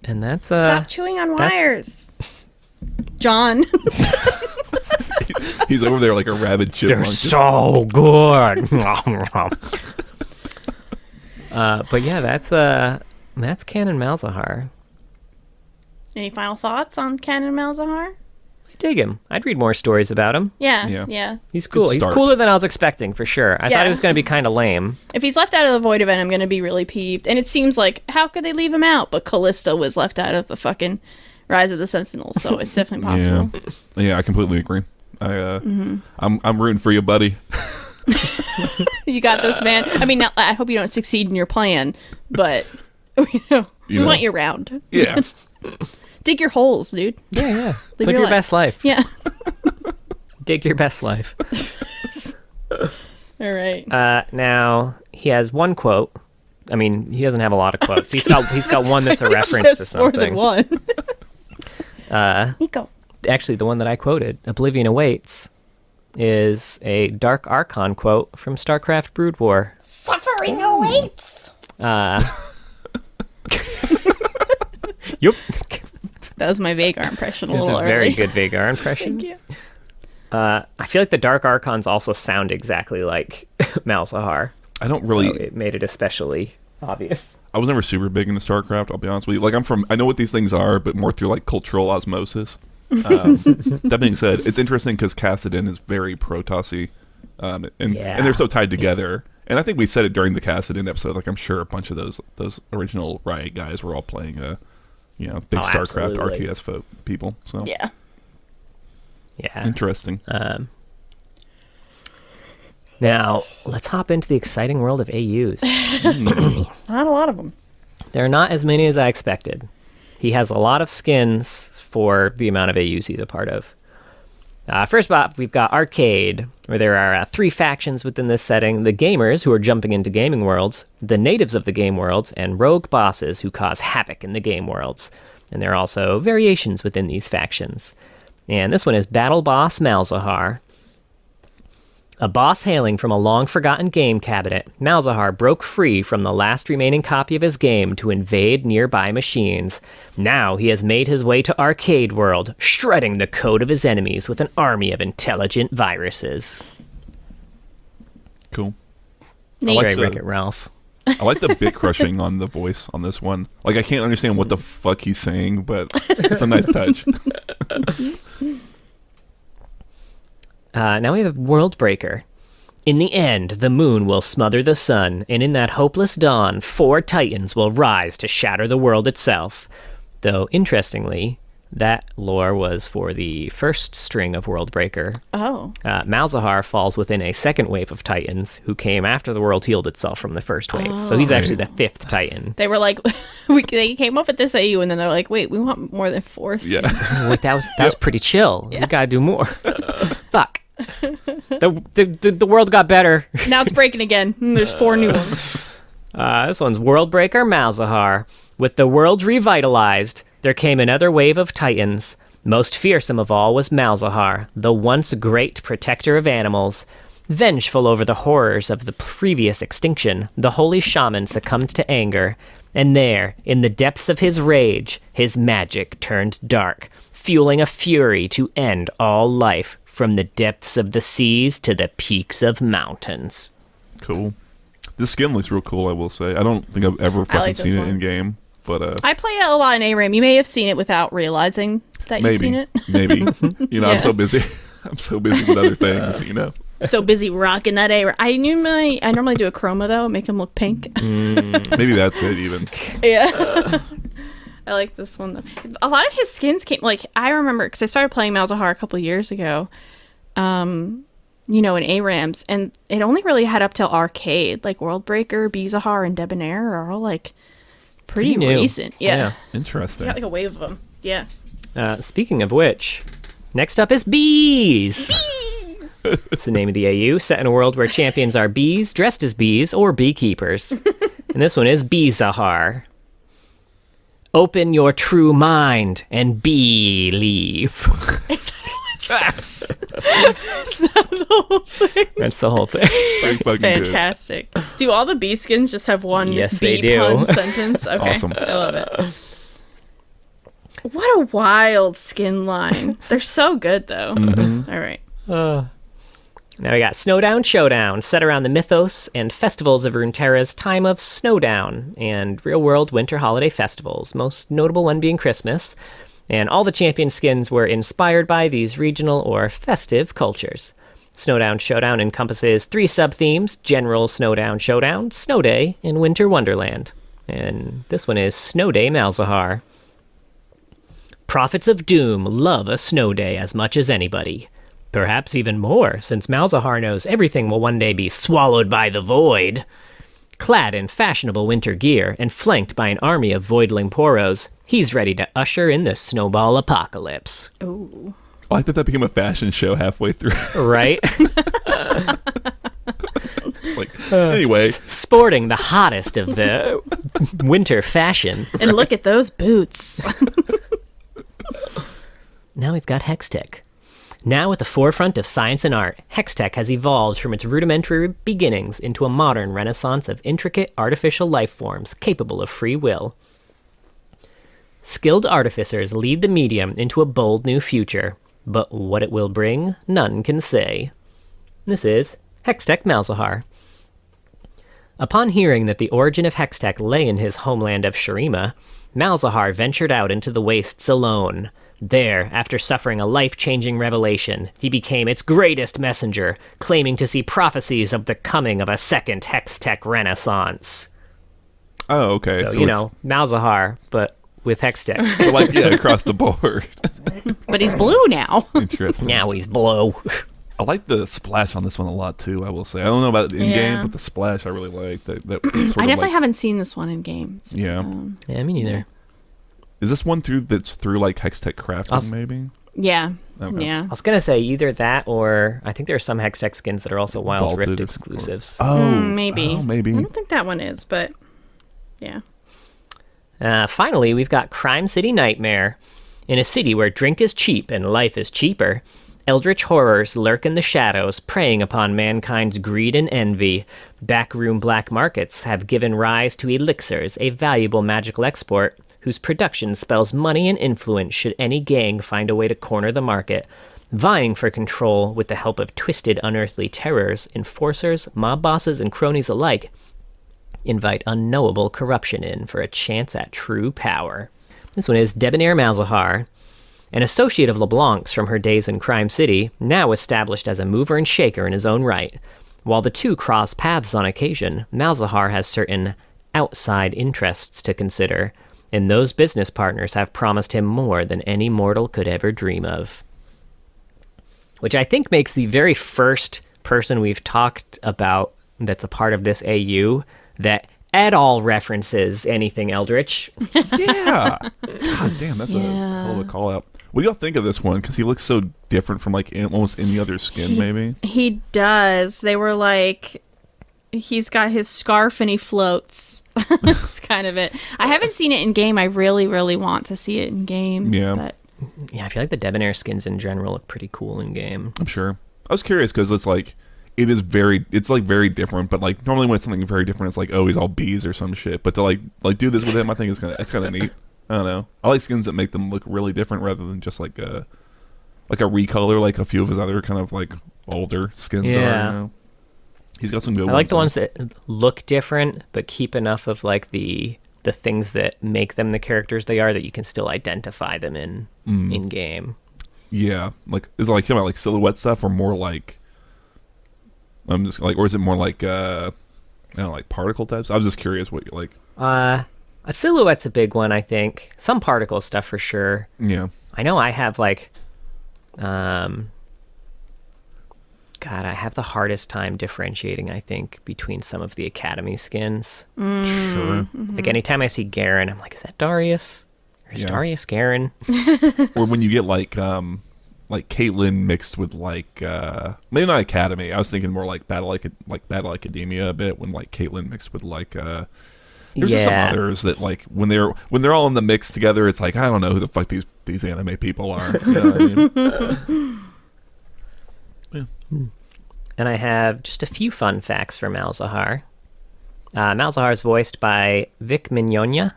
And that's Stop chewing on wires. John. He's over there like a rabid they're chipmunk. so good. But yeah, that's Canon Malzahar. Any final thoughts on Canon Malzahar? I dig him. I'd read more stories about him. Yeah. He's cool. He's start. cooler than I was expecting, for sure. I thought he was going to be kind of lame. If he's left out of the Void event, I'm going to be really peeved. And it seems like, how could they leave him out? But Callisto was left out of the fucking Rise of the Sentinels, so it's definitely possible. Yeah, I completely agree. I'm rooting for you, buddy. You got this, man. I mean, I hope you don't succeed in your plan, but we want you around. Yeah. Dig your holes, dude. Yeah. Live Live your life. best life. Yeah. Dig your best life. All right. Now, he has one quote. I mean, he doesn't have a lot of quotes. He's got one that's a reference to That's more than something. one. Nico. Actually, the one that I quoted, Oblivion Awaits, is a Dark Archon quote from StarCraft Brood War. Suffering awaits. Yup. That was my Vagar impression a It's little a very early. good Vagar impression. Thank you. I feel like the Dark Archons also sound exactly like Malzahar. I don't really. So it made it especially obvious. I was never super big into StarCraft. I'll be honest with you. Like I know what these things are, but more through like cultural osmosis. That being said, it's interesting because Kassadin is very Protossi, and they're so tied together. And I think we said it during the Cassidin episode. Like I'm sure a bunch of those original Riot guys were all playing, big StarCraft absolutely. RTS people. So Yeah. interesting. Now, let's hop into the exciting world of AUs. Not a lot of them. There are not as many as I expected. He has a lot of skins for the amount of AUs he's a part of. First off, we've got Arcade, where there are 3 factions within this setting: the gamers, who are jumping into gaming worlds, the natives of the game worlds, and rogue bosses who cause havoc in the game worlds. And there are also variations within these factions. And this one is Battle Boss Malzahar. A boss hailing from a long-forgotten game cabinet, Malzahar broke free from the last remaining copy of his game to invade nearby machines. Now he has made his way to Arcade World, shredding the code of his enemies with an army of intelligent viruses. Cool. Neat. Great, Wreck-It Ralph. I like the bit crushing on the voice on this one. Like I can't understand what the fuck he's saying, but it's a nice touch. Now we have Worldbreaker. In the end, the moon will smother the sun, and in that hopeless dawn, 4 titans will rise to shatter the world itself. Though, interestingly, that lore was for the first string of Worldbreaker. Oh. Malzahar falls within a second wave of titans who came after the world healed itself from the first wave. So he's actually the 5th titan. They were like, they came up with this AU, and then they're like, wait, we want more than 4 skins. Yeah. Like, that was pretty chill. We gotta do more. Fuck. The world got better. Now it's breaking again. There's 4 new ones. This one's Worldbreaker Malzahar. With the world revitalized, there came another wave of titans. Most fearsome of all was Malzahar, the once great protector of animals. Vengeful over the horrors of the previous extinction, the holy shaman succumbed to anger. And there, in the depths of his rage, his magic turned dark, fueling a fury to end all life, from the depths of the seas to the peaks of mountains. Cool. This skin looks real cool, I will say. I don't think I've ever fucking like this seen it one. in game, but I play it a lot in ARAM. You may have seen it without realizing that you've seen it. maybe. You know, Yeah. I'm so busy. I'm so busy with other things, you know. So busy rocking that ARAM. I normally do a chroma though, make him look pink. Maybe that's it even. Yeah. I like this one though. A lot of his skins came, like, I remember, because I started playing Malzahar a couple years ago, in ARAMs, and it only really had up till Arcade. Like, Worldbreaker, Bizahar, and Debonair are all, like, pretty new. recent. Yeah. Interesting. Got, like, a wave of them. Yeah. Speaking of which, next up is Bees! It's the name of the AU, set in a world where champions are bees, dressed as bees, or beekeepers. And this one is Bizahar. Open your true mind and believe. Is that the whole thing? That's the whole thing. Pretty It's fucking good. fantastic. Do all the bee skins just have one Yes, bee they do. pun sentence? Okay. Awesome. I love it. What a wild skin line. They're so good, though. All right. Now we got Snowdown Showdown, set around the mythos and festivals of Runeterra's time of Snowdown and real-world winter holiday festivals, most notable one being Christmas. And all the champion skins were inspired by these regional or festive cultures. Snowdown Showdown encompasses 3 sub-themes: General Snowdown Showdown, Snow Day, and Winter Wonderland. And this one is Snow Day Malzahar. Prophets of Doom love a snow day as much as anybody. Perhaps even more, since Malzahar knows everything will one day be swallowed by the void. Clad in fashionable winter gear and flanked by an army of voidling poros, he's ready to usher in the snowball apocalypse. Ooh. I like that became a fashion show halfway through. Right? It's like, anyway. Sporting the hottest of the winter fashion. And look at those boots. Now we've got Hextech. Now at the forefront of science and art, Hextech has evolved from its rudimentary beginnings into a modern renaissance of intricate artificial life forms capable of free will. Skilled artificers lead the medium into a bold new future, but what it will bring, none can say. This is Hextech Malzahar. Upon hearing that the origin of Hextech lay in his homeland of Shurima, Malzahar ventured out into the wastes alone. There, after suffering a life-changing revelation, he became its greatest messenger, claiming to see prophecies of the coming of a second Hextech renaissance. Oh, okay. So you know, Malzahar, but with Hextech. So like, yeah, across the board. But he's blue now. Interesting. Now he's blue. I like the splash on this one a lot too. I will say. I don't know about it in game, Yeah. but the splash I really like. That sort of I definitely like, haven't seen this one in game. So, Yeah. Yeah, me neither. Is this one that's through like Hextech crafting maybe? yeah. Okay. Yeah. I was gonna say either that or I think there are some Hextech skins that are also Wild Vaulted Rift or- exclusives. Maybe. Oh, maybe. I don't think that one is, but yeah. Finally, we've got Crime City Nightmare. In a city where drink is cheap and life is cheaper, eldritch horrors lurk in the shadows, preying upon mankind's greed and envy. Backroom black markets have given rise to elixirs, a valuable magical export whose production spells money and influence should any gang find a way to corner the market. Vying for control with the help of twisted, unearthly terrors, enforcers, mob bosses, and cronies alike invite unknowable corruption in for a chance at true power. This one is Debonair Malzahar, an associate of LeBlanc's from her days in Crime City, now established as a mover and shaker in his own right. While the two cross paths on occasion, Malzahar has certain outside interests to consider, and those business partners have promised him more than any mortal could ever dream of. Which I think makes the very first person we've talked about that's a part of this AU that at all references anything Eldritch. Yeah. God damn, that's a hell of a call out. What do y'all think of this one? Because he looks so different from like almost any other skin, maybe. He does. They were like, he's got his scarf and he floats. That's kind of it. I haven't seen it in game. I really, really want to see it in game. Yeah. But Yeah, I feel like the Debonair skins in general look pretty cool in game. I'm sure. I was curious because it's like it's like very different. But like normally when it's something very different, it's like, oh, he's all bees or some shit. But to like do this with him, I think it's kind of neat. I don't know. I like skins that make them look really different rather than just like a recolor, like a few of his other kind of like older skins are. You know? He's got some good ones. I like the ones that look different but keep enough of like the things that make them the characters they are that you can still identify them in game. Yeah, like is it like talking about like silhouette stuff or more like I'm just like, or is it more like I don't know, like particle types? I was just curious what you like. A silhouette's a big one, I think. Some particle stuff for sure. Yeah. I know I have like God, I have the hardest time differentiating, I think, between some of the Academy skins. Sure. Mm-hmm. Like anytime I see Garen, I'm like, is that Darius? Or is Darius Garen? Or when you get like Caitlyn mixed with like maybe not Academy. I was thinking more like Battle Academia a bit when like Caitlyn mixed with like there's just some others that like when they're all in the mix together, it's like I don't know who the fuck these anime people are. You know what I mean? And I have just a few fun facts for Malzahar. Malzahar is voiced by Vic Mignogna,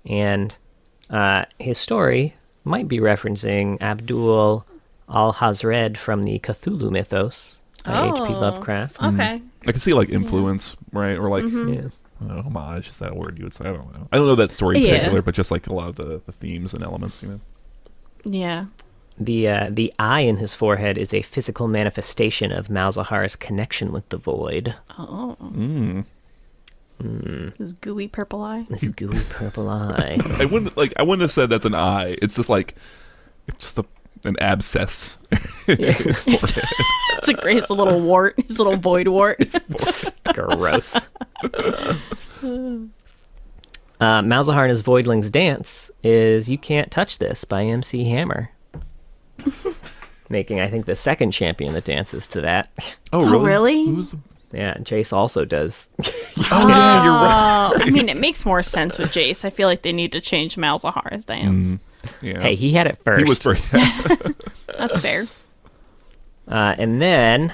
and his story might be referencing Abdul al-Hazred from the Cthulhu mythos by H.P. Lovecraft. okay. I can see like influence, right? Or like Yeah. I don't know, homage, is that a word you would say? I don't know. I don't know that story in particular, but just like a lot of the themes and elements, you know. Yeah. The eye in his forehead is a physical manifestation of Malzahar's connection with the void. Oh. Mm. His gooey purple eye. This gooey purple eye. I wouldn't have said that's an eye. It's just like an abscess in his forehead. It's a great, it's a little wart. His little void wart. Gross. Malzahar and his Voidling's dance is You Can't Touch This by MC Hammer. Making, I think, the second champion that dances to that. Oh, Oh, really? really? Who's Yeah, Jace also does. oh, yeah, you're right. I mean, it makes more sense with Jace. I feel like they need to change Malzahar's dance. Yeah. Hey, he had it first. He was first. That's fair. And then,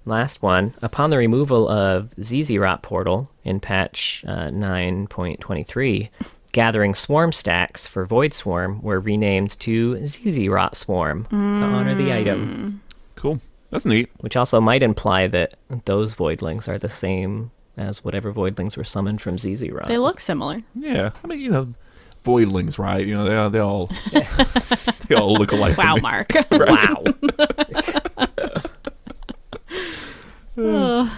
last one. Upon the removal of ZZ-Rot Portal in patch 9.23, gathering swarm stacks for Void Swarm were renamed to ZZ-Rot Swarm to honor the item. Cool. That's neat. Which also might imply that those Voidlings are the same as whatever Voidlings were summoned from ZZ-Rot. They look similar. Yeah. I mean, you know, voidlings, right? You know, they all they all look alike. to Wow, me. Mark. Wow.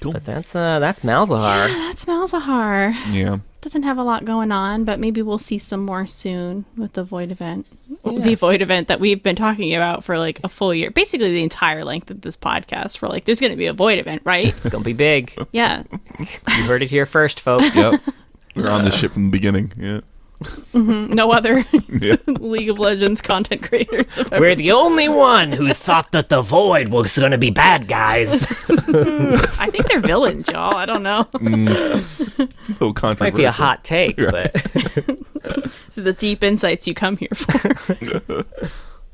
Cool. But that's Malzahar. That's Malzahar. Yeah. Doesn't have a lot going on, but maybe we'll see some more soon with the Void event. Yeah. The Void event that we've been talking about for like a full year. Basically the entire length of this podcast. For like, there's going to be a Void event, right? It's gonna be big. Yeah. You heard it here first, folks. Yep. We're on this shit from the beginning. Yeah. No other Yeah. League of Legends content creators have ever. We're the only one who thought that the Void was gonna be bad guys. I think they're villains, y'all. I don't know. Little controversial. Might be a hot take, Right. but So the deep insights you come here for.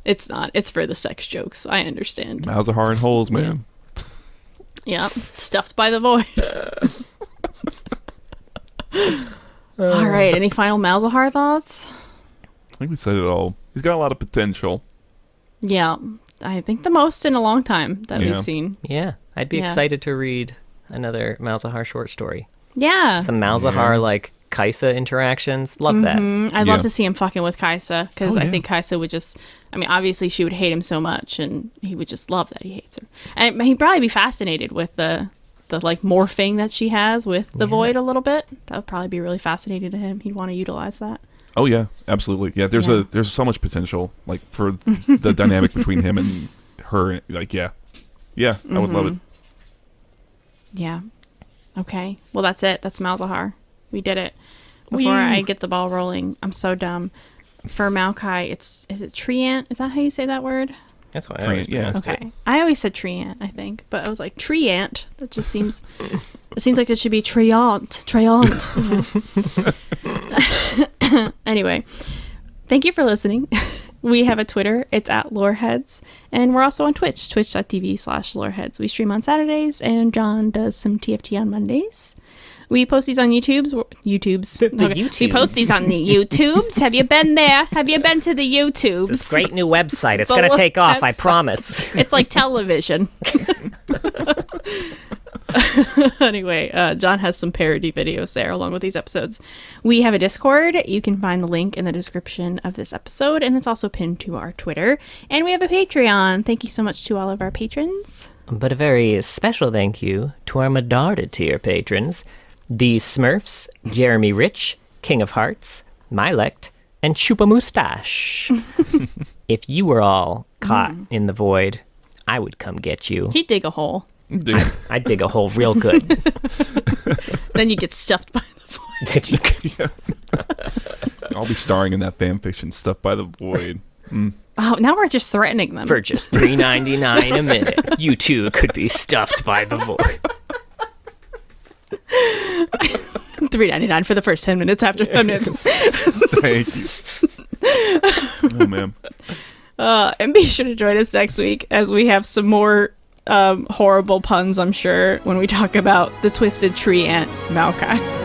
It's not. It's for the sex jokes. I understand. Malzahar and holes, man. Yeah. Stuffed by the Void. All right. Any final Malzahar thoughts? I think we said it all. He's got a lot of potential. Yeah. I think the most in a long time that Yeah. we've seen. yeah, I'd be Yeah. excited to read another Malzahar short story. Yeah. Some Malzahar Yeah. like Kaisa interactions. Love that. I'd love Yeah. to see him fucking with Kaisa because Oh, I yeah. think Kaisa would just. I mean, obviously she would hate him so much, and he would just love that he hates her. And he'd probably be fascinated with the like morphing that she has with the Void a little bit. That would probably be really fascinating to him. He'd want to utilize that. Oh yeah, absolutely. Yeah, there's so much potential, like for the dynamic between him and her. Like, yeah, I would love it. Yeah. Okay. Well, that's it. That's Malzahar. We did it. Before Whee! I get the ball rolling, I'm so dumb. For Maokai, is it Treant? Is that how you say that word? That's why I Treant, always yeah. pronounced it. Okay. I always said Treant, I think, but I was like Treant. That just seems. It seems like it should be Treant. Anyway, thank you for listening. We have a Twitter. It's at Loreheads. And we're also on Twitch, twitch.tv/Loreheads. We stream on Saturdays, and John does some TFT on Mondays. We post these on YouTubes. We YouTubes. post these on the YouTubes. Have you been there? Have you been to the YouTubes? This great new website. It's The gonna take off, I website. promise. It's like television. Anyway, John has some parody videos there along with these episodes. We have a Discord. You can find the link in the description of this episode, and it's also pinned to our Twitter. And we have a Patreon. Thank you so much to all of our patrons. But a very special thank you to our Medarda tier patrons, D. Smurfs, Jeremy Rich, King of Hearts, Mylect, and Chupa Moustache. If you were all caught in the void, I would come get you. He'd dig a hole. Dude, I'd dig a hole real good. Then you get stuffed by the void. I'll be starring in that fan fiction Stuff by the Void. Oh, now we're just threatening them. For just $3.99 a minute, you too could be stuffed by the void. $3.99 for the first 10 minutes after 10 minutes. Thank you. Oh man. And be sure to join us next week as we have some more horrible puns, I'm sure, when we talk about the Twisted Tree Ant Maokai.